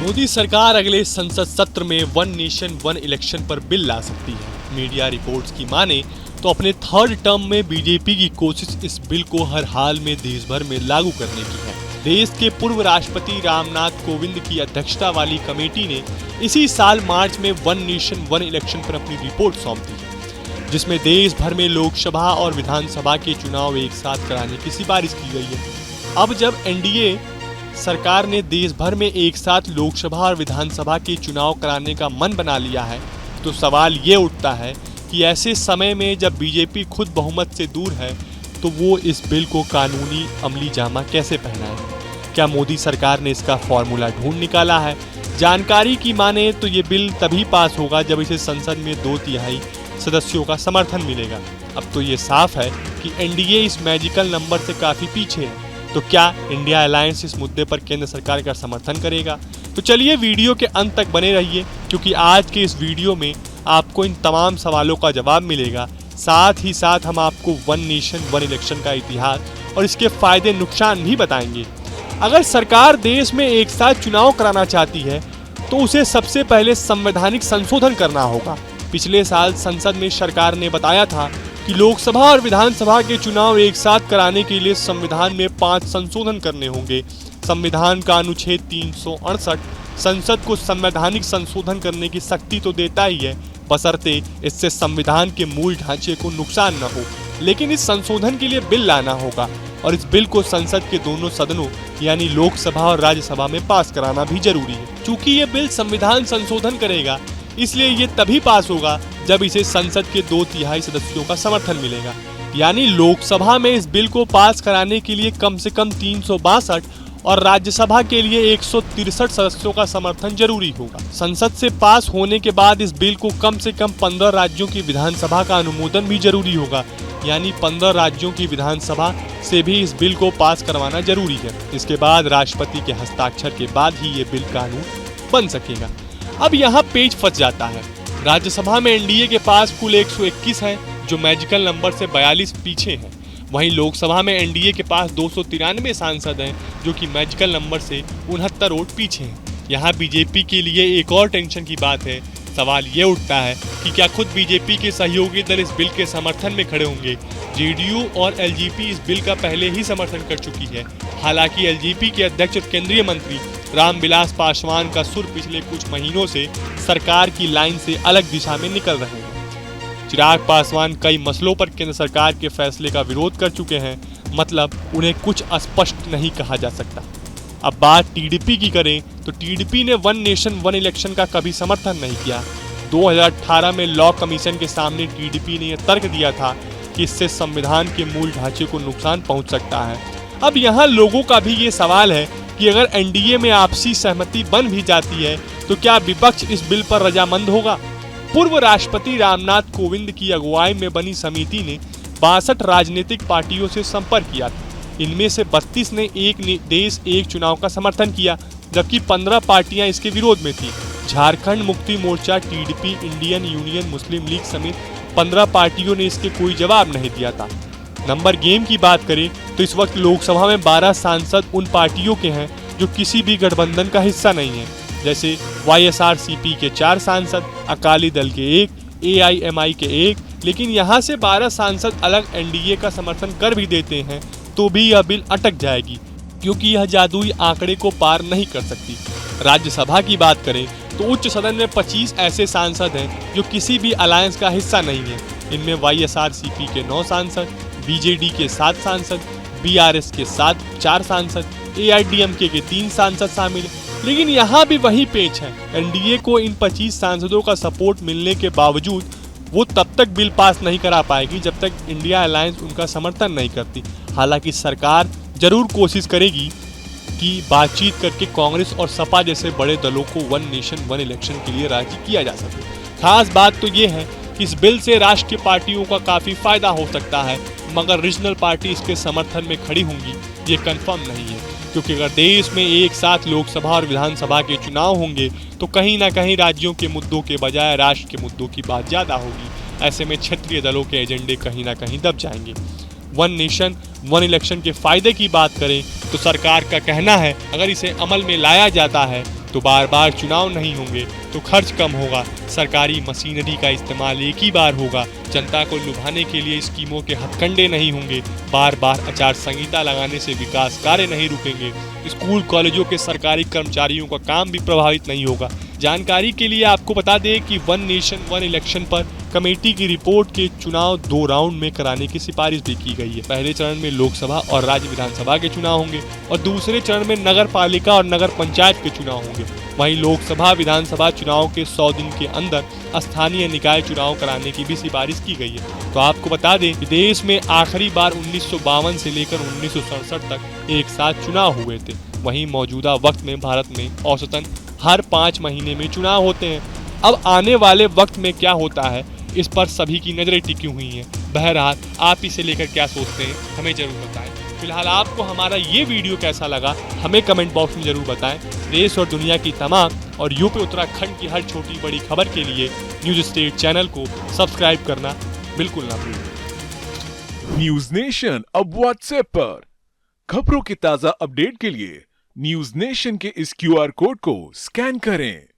मोदी सरकार अगले संसद सत्र में वन नेशन वन इलेक्शन पर बिल ला सकती है। मीडिया रिपोर्ट्स की माने तो अपने थर्ड टर्म में बीजेपी की कोशिश इस बिल को हर हाल में देश भर में लागू करने की है। देश के पूर्व राष्ट्रपति रामनाथ कोविंद की अध्यक्षता वाली कमेटी ने इसी साल मार्च में वन नेशन वन इलेक्शन पर अपनी रिपोर्ट सौंप दी है, जिसमें देश भर में लोकसभा और विधानसभा के चुनाव एक साथ कराने की सिफारिश की गई है। अब जब एनडीए सरकार ने देश भर में एक साथ लोकसभा और विधानसभा के चुनाव कराने का मन बना लिया है, तो सवाल ये उठता है कि ऐसे समय में जब बीजेपी खुद बहुमत से दूर है, तो वो इस बिल को कानूनी अमली जामा कैसे पहनाए? क्या मोदी सरकार ने इसका फॉर्मूला ढूंढ निकाला है? जानकारी की माने तो ये बिल तभी पास होगा जब इसे संसद में 2/3 सदस्यों का समर्थन मिलेगा। अब तो ये साफ है कि एनडीए इस मैजिकल नंबर से काफी पीछे है। तो क्या इंडिया अलायंस इस मुद्दे पर केंद्र सरकार का समर्थन करेगा? तो चलिए वीडियो के अंत तक बने रहिए, क्योंकि आज के इस वीडियो में आपको इन तमाम सवालों का जवाब मिलेगा। साथ ही साथ हम आपको वन नेशन वन इलेक्शन का इतिहास और इसके फायदे नुकसान भी बताएंगे। अगर सरकार देश में एक साथ चुनाव कराना चाहती है, तो उसे सबसे पहले संवैधानिक संशोधन करना होगा। पिछले साल संसद में सरकार ने बताया था कि लोकसभा और विधानसभा के चुनाव एक साथ कराने के लिए संविधान में 5 संशोधन करने होंगे। संविधान का अनुच्छेद 368 संसद को संवैधानिक संशोधन करने की शक्ति तो देता ही है, बशर्ते इससे संविधान के मूल ढांचे को नुकसान न हो। लेकिन इस संशोधन के लिए बिल लाना होगा और इस बिल को संसद के दोनों सदनों यानी लोकसभा और राज्यसभा में पास कराना भी जरूरी है। चूंकि ये बिल संविधान संशोधन करेगा, इसलिए ये तभी पास होगा जब इसे संसद के 2/3 सदस्यों का समर्थन मिलेगा। यानी लोकसभा में इस बिल को पास कराने के लिए कम से कम 362 और राज्यसभा के लिए 163 सदस्यों का समर्थन जरूरी होगा। संसद से पास होने के बाद इस बिल को कम से कम 15 राज्यों की विधानसभा का अनुमोदन भी जरूरी होगा। यानी 15 राज्यों की विधानसभा से भी इस बिल को पास करवाना जरूरी है। इसके बाद राष्ट्रपति के हस्ताक्षर के बाद ही ये बिल कानून बन सकेगा। अब यहाँ पेच फंस जाता है। राज्यसभा में एनडीए के पास कुल 121 है, जो मैजिकल नंबर से 42 पीछे हैं। वहीं लोकसभा में एनडीए के पास 293 सांसद हैं, जो कि मैजिकल नंबर से 69 वोट पीछे हैं। यहाँ बीजेपी के लिए एक और टेंशन की बात है। सवाल ये उठता है कि क्या खुद बीजेपी के सहयोगी दल इस बिल के समर्थन में खड़े होंगे? जेडीयू और एलजेपी इस बिल का पहले ही समर्थन कर चुकी है। हालांकि एलजेपी के अध्यक्ष और केंद्रीय मंत्री रामविलास पासवान का सुर पिछले कुछ महीनों से सरकार की लाइन से अलग दिशा में निकल रहे हैं। चिराग पासवान कई मसलों पर केंद्र सरकार के फैसले का विरोध कर चुके हैं, मतलब उन्हें कुछ स्पष्ट नहीं कहा जा सकता। अब बात टीडीपी की करें तो टीडीपी ने वन नेशन वन इलेक्शन का कभी समर्थन नहीं किया। 2018 में लॉ कमीशन के सामने टीडीपी ने यह तर्क दिया था कि इससे संविधान के मूल ढांचे को नुकसान पहुंच सकता है। अब यहाँ लोगों का भी ये सवाल है कि अगर एनडीए में आपसी सहमति बन भी जाती है, तो क्या विपक्ष इस बिल पर रजामंद होगा? पूर्व राष्ट्रपति रामनाथ कोविंद की अगुवाई में बनी समिति ने 62 राजनीतिक पार्टियों से संपर्क किया था। इनमें से 32 ने एक देश एक चुनाव का समर्थन किया, जबकि 15 पार्टियां इसके विरोध में थी। Jharkhand Mukti Morcha, TDP, Indian union मुस्लिम लीग समेत 15 पार्टियों ने इसके कोई जवाब नहीं दिया था। नंबर गेम की बात करें तो इस वक्त लोकसभा में 12 सांसद उन पार्टियों के हैं जो किसी भी गठबंधन का हिस्सा नहीं है, जैसे वाईएसआरसीपी के 4 सांसद, अकाली दल के 1, एआईएमआई के 1। लेकिन यहाँ से 12 सांसद अलग एनडीए का समर्थन कर भी देते हैं तो भी यह बिल अटक जाएगी, क्योंकि यह जादुई आंकड़े को पार नहीं कर सकती। राज्यसभा की बात करें तो उच्च सदन में 25 ऐसे सांसद हैं जो किसी भी अलायंस का हिस्सा नहीं है। इनमें वाईएसआरसीपी के 9 सांसद, बीजेडी के 7 सांसद, बीआरएस के 4 सांसद, एआईडीएमके के 3 सांसद शामिल हैं। लेकिन यहाँ भी वही पेच है। एनडीए को इन 25 सांसदों का सपोर्ट मिलने के बावजूद वो तब तक बिल पास नहीं करा पाएगी जब तक इंडिया अलायंस उनका समर्थन नहीं करती। हालांकि सरकार जरूर कोशिश करेगी कि बातचीत करके कांग्रेस और सपा जैसे बड़े दलों को वन नेशन वन इलेक्शन के लिए राजी किया जा सके। खास बात तो ये है कि इस बिल से राष्ट्रीय पार्टियों का काफी फायदा हो सकता है, मगर रीजनल पार्टी इसके समर्थन में खड़ी होंगी ये कंफर्म नहीं है, क्योंकि अगर देश में एक साथ लोकसभा और विधानसभा के चुनाव होंगे तो कहीं ना कहीं राज्यों के मुद्दों के बजाय राष्ट्र के मुद्दों की बात ज्यादा होगी। ऐसे में क्षेत्रीय दलों के एजेंडे कहीं ना कहीं दब जाएंगे। वन नेशन वन इलेक्शन के फायदे की बात करें तो सरकार का कहना है अगर इसे अमल में लाया जाता है तो तो बार बार चुनाव नहीं होंगे, तो खर्च कम होगा, सरकारी मशीनरी का इस्तेमाल एक ही बार होगा, जनता को लुभाने के लिए स्कीमों के हथकंडे नहीं होंगे, बार बार आचार संहिता लगाने से विकास कार्य नहीं रुकेंगे, स्कूल कॉलेजों के सरकारी कर्मचारियों का काम भी प्रभावित नहीं होगा। जानकारी के लिए आपको बता दें कि वन नेशन वन इलेक्शन पर कमेटी की रिपोर्ट के चुनाव 2 राउंड में कराने की सिफारिश भी की गई है। पहले चरण में लोकसभा और राज्य विधानसभा के चुनाव होंगे और दूसरे चरण में नगर पालिका और नगर पंचायत के चुनाव होंगे। वहीं लोकसभा विधानसभा चुनाव के 100 दिन के अंदर स्थानीय निकाय चुनाव कराने की भी सिफारिश की गई है। तो आपको बता दें कि देश में आखिरी बार 1952 से लेकर 1967 तक एक साथ चुनाव हुए थे। वहीं मौजूदा वक्त में भारत में औसतन हर 5 महीने में चुनाव होते हैं। अब आने वाले वक्त में क्या होता है, इस पर सभी की नजरें टिकी हुई हैं। बहरहाल आप इसे लेकर क्या सोचते हैं, हमें जरूर बताएं। फिलहाल आपको हमारा ये वीडियो कैसा लगा, हमें कमेंट बॉक्स में जरूर बताएं। देश और दुनिया की तमाम और यूपी उत्तराखंड की हर छोटी बड़ी खबर के लिए न्यूज स्टेट चैनल को सब्सक्राइब करना बिल्कुल ना भूलें। न्यूज नेशन अब व्हाट्सएप पर खबरों के ताजा अपडेट के लिए न्यूज नेशन के इस QR कोड को स्कैन करें।